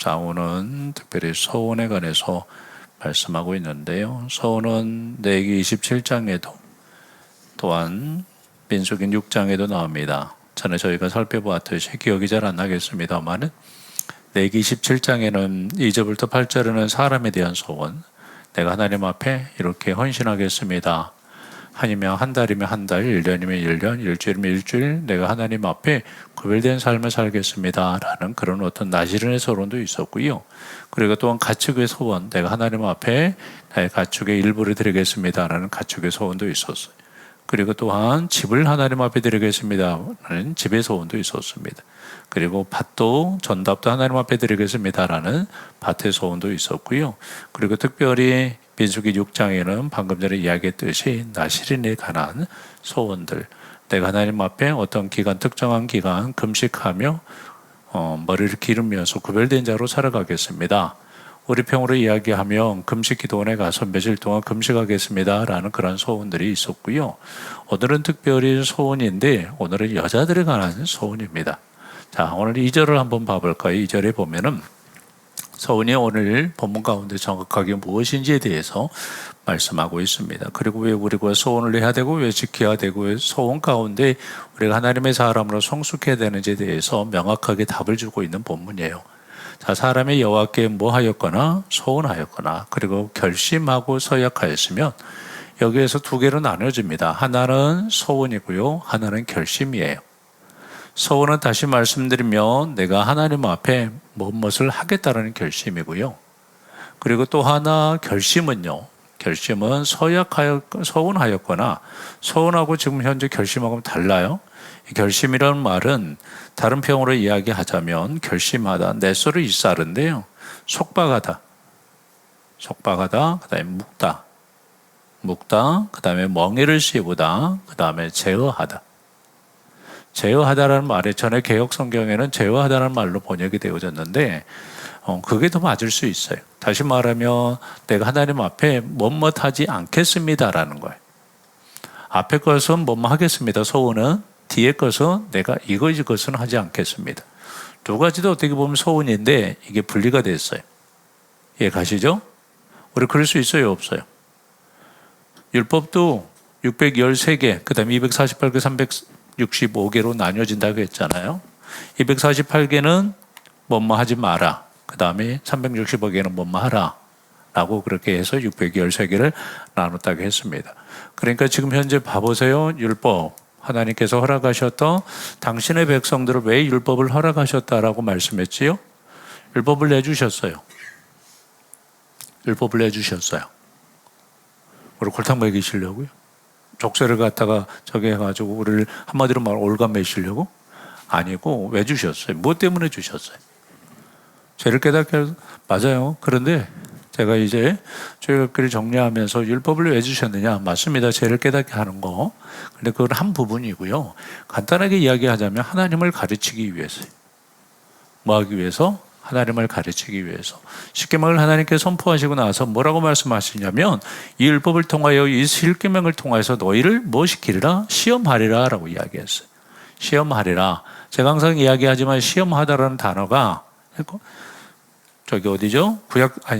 자, 오늘은 특별히 서원에 관해서 말씀하고 있는데요. 서원은 레위기 27장에도 또한 민수기 6장에도 나옵니다. 전에 저희가 살펴보았듯이 기억이 잘 안 나겠습니다만 레위기 27장에는 2절부터 8절에는 사람에 대한 소원, 내가 하나님 앞에 이렇게 헌신하겠습니다. 아니면 한 달이면 한 달, 1년이면 1년, 일주일이면 일주일 내가 하나님 앞에 구별된 삶을 살겠습니다 라는 그런 어떤 나시른의 서론도 있었고요. 그리고 또한 가축의 소원, 내가 하나님 앞에 나의 가축의 일부를 드리겠습니다 라는 가축의 소원도 있었어요. 그리고 또한 집을 하나님 앞에 드리겠습니다 라는 집의 소원도 있었습니다. 그리고 밭도 전답도 하나님 앞에 드리겠습니다 라는 밭의 소원도 있었고요. 그리고 특별히 민수기 6장에는 방금 전에 이야기했듯이 나시린에 관한 소원들, 내가 하나님 앞에 어떤 기간, 특정한 기간 금식하며 머리를 기르면서 구별된 자로 살아가겠습니다. 우리 평으로 이야기하면 금식 기도원에 가서 며칠 동안 금식하겠습니다 라는 그런 소원들이 있었고요. 오늘은 특별히 소원인데 오늘은 여자들에 관한 소원입니다. 자, 오늘 2절을 한번 봐볼까요? 2절에 보면은 서원이 오늘 본문 가운데 정확하게 무엇인지에 대해서 말씀하고 있습니다. 그리고 왜 우리가 소원을 해야 되고 왜 지켜야 되고 왜 소원 가운데 우리가 하나님의 사람으로 성숙해야 되는지에 대해서 명확하게 답을 주고 있는 본문이에요. 자, 사람의 여호와께 뭐 하였거나 소원하였거나 그리고 결심하고 서약하였으면 여기에서 두 개로 나눠집니다. 하나는 소원이고요, 하나는 결심이에요. 소원은 다시 말씀드리면 내가 하나님 앞에 무엇을 하겠다는 결심이고요. 그리고 또 하나 결심은요. 결심은 소원하였거나 소원하고 지금 현재 결심하고 달라요. 결심이라는 말은 다른 평으로 이야기하자면 결심하다, 내 소를 이싸른데요. 속박하다, 그 다음에 묵다, 그 다음에 멍에를 씌우다, 그 다음에 제어하다. 제어하다라는 말에 전에 개역 성경에는 제어하다라는 말로 번역이 되어졌는데 그게 더 맞을 수 있어요. 다시 말하면 내가 하나님 앞에 뭐뭇하지 않겠습니다라는 거예요. 앞에 것은 뭐뭐 하겠습니다. 소원은 뒤에 것은 내가 이것은 하지 않겠습니다. 두 가지도 어떻게 보면 소원인데 이게 분리가 됐어요. 이해 가시죠? 우리 그럴 수 있어요, 없어요? 율법도 613개, 그 다음에 248개, 365개로 나뉘어진다고 했잖아요. 248개는 뭐뭐 하지 마라. 그 다음에 365개는 뭐뭐 하라. 라고 그렇게 해서 613개를 나눴다고 했습니다. 그러니까 지금 현재 봐보세요. 율법. 하나님께서 허락하셨던 당신의 백성들을 왜 율법을 허락하셨다라고 말씀했지요? 율법을 내주셨어요. 율법을 내주셨어요. 우리 골탕 먹이시려고요? 족쇄를 갖다가 저기 해가지고 우리를 한마디로 말하면 올가매시려고? 아니고 왜 주셨어요? 무엇 때문에 주셨어요? 죄를 깨닫게 해서 맞아요. 그런데 제가 이제 죄를 정리하면서 율법을 왜 주셨느냐? 맞습니다. 죄를 깨닫게 하는 거. 근데 그건 한 부분이고요. 간단하게 이야기하자면 하나님을 가르치기 위해서요. 뭐 하기 위해서? 하나님을 가르치기 위해서. 십계명을 하나님께 선포하시고 나서 뭐라고 말씀하시냐면 이 율법을 통하여 이 십계명을 통해서 너희를 뭐 시키리라? 시험하리라 라고 이야기했어요. 시험하리라. 제가 항상 이야기하지만 시험하다라는 단어가 저기 어디죠?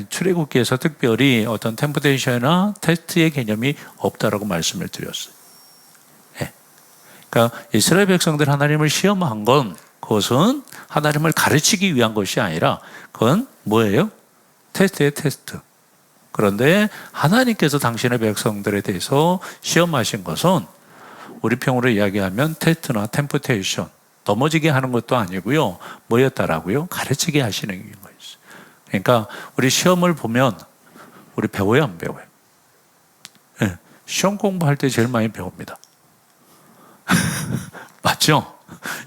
출애굽기에서 특별히 어떤 템프테이션이나 테스트의 개념이 없다라고 말씀을 드렸어요. 네. 그러니까 이스라엘 백성들 하나님을 시험한 건 그것은 하나님을 가르치기 위한 것이 아니라 그건 뭐예요? 테스트예요, 테스트. 그런데 하나님께서 당신의 백성들에 대해서 시험하신 것은 우리 평으로 이야기하면 테스트나 템프테이션, 넘어지게 하는 것도 아니고요. 뭐였다라고요? 가르치게 하시는 거였어요. 그러니까 우리 시험을 보면 우리 배워요, 안 배워요? 네. 시험 공부할 때 제일 많이 배웁니다. 맞죠?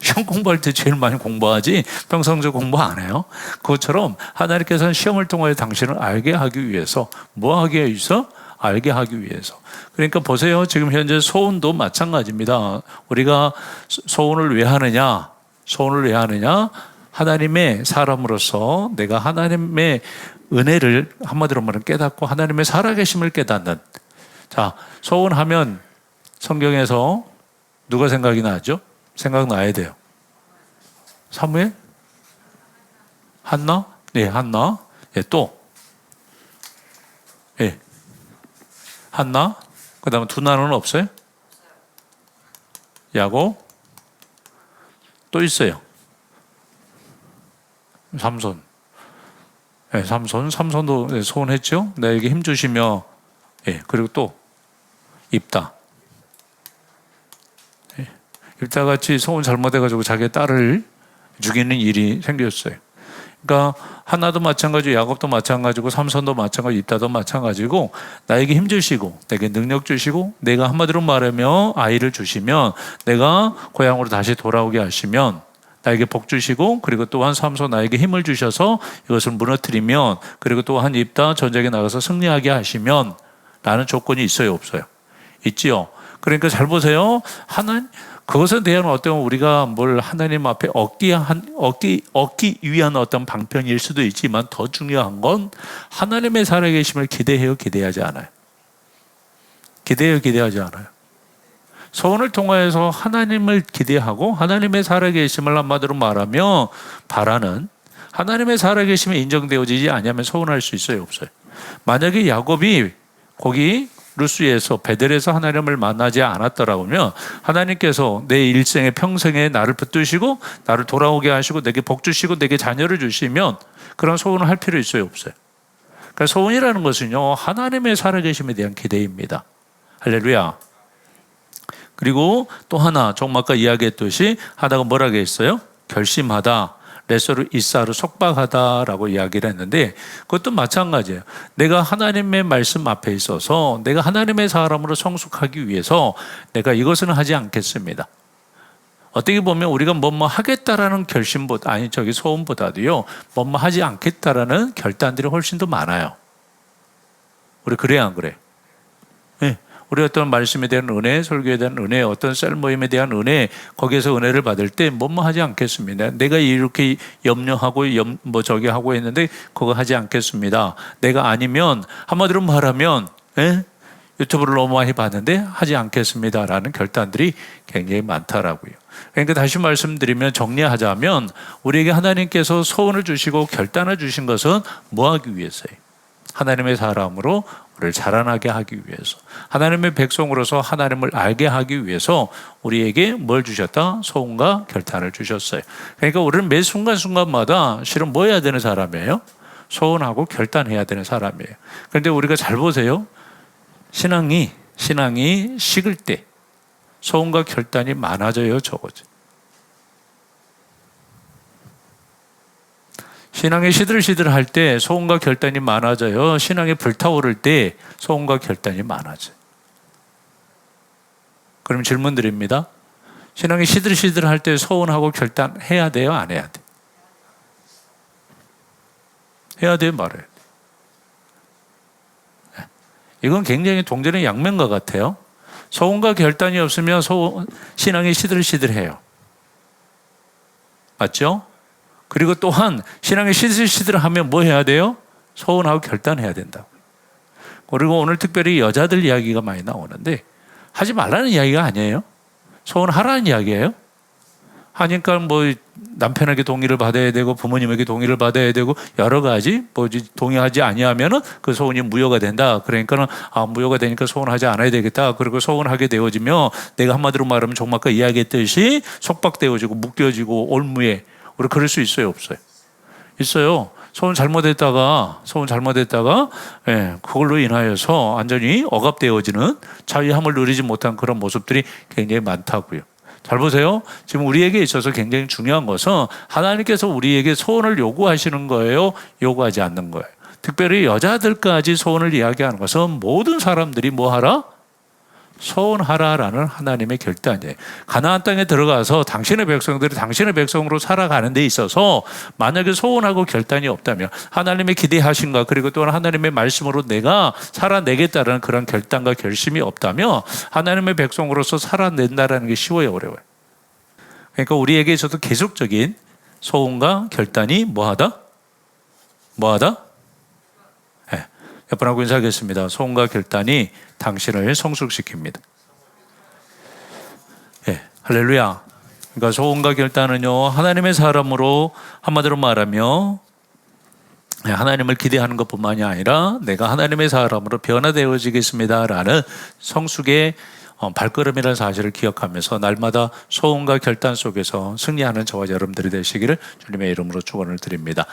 시험 공부할 때 제일 많이 공부하지 평상시 공부 안 해요. 그것처럼 하나님께서는 시험을 통하여 당신을 알게 하기 위해서 뭐 하기 위해서? 알게 하기 위해서. 그러니까 보세요. 지금 현재 소원도 마찬가지입니다. 우리가 소원을 왜 하느냐? 소원을 왜 하느냐? 하나님의 사람으로서 내가 하나님의 은혜를 한마디로 말하면 깨닫고 하나님의 살아계심을 깨닫는. 자, 소원하면 성경에서 누가 생각이 나죠? 생각나야 돼요. 사무엘? 한나? 예, 한나. 예, 또. 예. 한나. 그 다음에 두나는 없어요? 야곱. 또 있어요. 삼손. 예, 삼손도 소원했죠? 나에게 힘 주시며, 예, 그리고 또, 입다. 예, 입다 같이 소원 잘못해가지고 자기 딸을 죽이는 일이 생겼어요. 그러니까 하나도 마찬가지고 야곱도 마찬가지고 삼손도 마찬가지고 입다도 마찬가지고 나에게 힘 주시고 내게 능력 주시고 내가 한마디로 말하며 아이를 주시면 내가 고향으로 다시 돌아오게 하시면 나에게 복 주시고 그리고 또한 삼손 나에게 힘을 주셔서 이것을 무너뜨리면 그리고 또한 입다 전쟁에 나가서 승리하게 하시면 라는 조건이 있어요 없어요? 있지요. 그러니까 잘 보세요. 하나님 그것에 대한 어떤 우리가 뭘 하나님 앞에 얻기 위한 어떤 방편일 수도 있지만 더 중요한 건 하나님의 살아계심을 기대해요 기대하지 않아요? 기대해요 기대하지 않아요? 소원을 통하여서 하나님을 기대하고 하나님의 살아계심을 한마디로 말하며 바라는 하나님의 살아계심이 인정되어지지 않으면 소원할 수 있어요 없어요? 만약에 야곱이 거기 루스에서 베델에서 하나님을 만나지 않았더라면 하나님께서 내 일생의 평생에 나를 붙드시고 나를 돌아오게 하시고 내게 복 주시고 내게 자녀를 주시면 그런 소원을 할 필요 있어요 없어요? 그러니까 소원이라는 것은요 하나님의 살아계심에 대한 기대입니다. 할렐루야. 그리고 또 하나 조금 아까 이야기했듯이 하다가 뭐라고 했어요? 결심하다. 레서르 이사르 속박하다라고 이야기를 했는데 그것도 마찬가지예요. 내가 하나님의 말씀 앞에 있어서 내가 하나님의 사람으로 성숙하기 위해서 내가 이것은 하지 않겠습니다. 어떻게 보면 우리가 뭐뭐 하겠다라는 결심보다 소원보다도요 뭐뭐 하지 않겠다라는 결단들이 훨씬 더 많아요. 우리 그래야 안 그래? 네. 우리 어떤 말씀에 대한 은혜, 설교에 대한 은혜, 어떤 셀 모임에 대한 은혜, 거기에서 은혜를 받을 때 뭐뭐 하지 않겠습니다. 내가 이렇게 염려하고 저기 하고 했는데 그거 하지 않겠습니다. 내가 아니면 한마디로 말하면 유튜브를 너무 많이 봤는데 하지 않겠습니다라는 결단들이 굉장히 많다라고요. 그러니까 다시 말씀드리면 정리하자면 우리에게 하나님께서 소원을 주시고 결단을 주신 것은 뭐 하기 위해서예요? 하나님의 사람으로 우리를 자라나게 하기 위해서 하나님의 백성으로서 하나님을 알게 하기 위해서 우리에게 뭘 주셨다? 소원과 결단을 주셨어요. 그러니까 우리는 매 순간순간마다 실은 뭐 해야 되는 사람이에요? 소원하고 결단해야 되는 사람이에요. 그런데 우리가 잘 보세요. 신앙이 식을 때 소원과 결단이 많아져요 적어져. 신앙이 시들시들할 때 소원과 결단이 많아져요. 신앙이 불타오를 때 소원과 결단이 많아져요. 그럼 질문 드립니다. 신앙이 시들시들할 때 소원하고 결단해야 돼요? 안 해야 돼요? 해야 돼요? 말아야 돼요? 이건 굉장히 동전의 양면과 같아요. 소원과 결단이 없으면 신앙이 시들시들해요. 맞죠? 그리고 또한 신앙이 시들시들하면 뭐 해야 돼요? 소원하고 결단해야 된다. 그리고 오늘 특별히 여자들 이야기가 많이 나오는데 하지 말라는 이야기가 아니에요. 소원하라는 이야기예요. 하니까 뭐 남편에게 동의를 받아야 되고 부모님에게 동의를 받아야 되고 여러 가지 동의하지 아니하면은 그 소원이 무효가 된다. 그러니까는 무효가 되니까 소원하지 않아야 되겠다. 그리고 소원하게 되어지면 내가 한마디로 말하면 조금 아까 이야기했듯이 속박되어지고 묶여지고 올무에 우리 그럴 수 있어요 없어요? 있어요. 소원 잘못했다가 그걸로 인하여서 완전히 억압되어지는 자유함을 누리지 못한 그런 모습들이 굉장히 많다고요. 잘 보세요. 지금 우리에게 있어서 굉장히 중요한 것은 하나님께서 우리에게 소원을 요구하시는 거예요? 요구하지 않는 거예요? 특별히 여자들까지 소원을 이야기하는 것은 모든 사람들이 뭐 하라? 소원하라라는 하나님의 결단이에요. 가나안 땅에 들어가서 당신의 백성들이 당신의 백성으로 살아가는 데 있어서 만약에 소원하고 결단이 없다면 하나님의 기대하심과 그리고 또한 하나님의 말씀으로 내가 살아내겠다는 그런 결단과 결심이 없다면 하나님의 백성으로서 살아낸다는 게 쉬워요 어려워요? 그러니까 우리에게 있어서 계속적인 소원과 결단이 뭐하다? 옆분하고 인사하겠습니다. 소원과 결단이 당신을 성숙시킵니다. 할렐루야. 그러니까 소원과 결단은요 하나님의 사람으로 한마디로 말하며 하나님을 기대하는 것뿐만이 아니라 내가 하나님의 사람으로 변화되어지겠습니다라는 성숙의 발걸음이라는 사실을 기억하면서 날마다 소원과 결단 속에서 승리하는 저와 여러분들이 되시기를 주님의 이름으로 축원을 드립니다.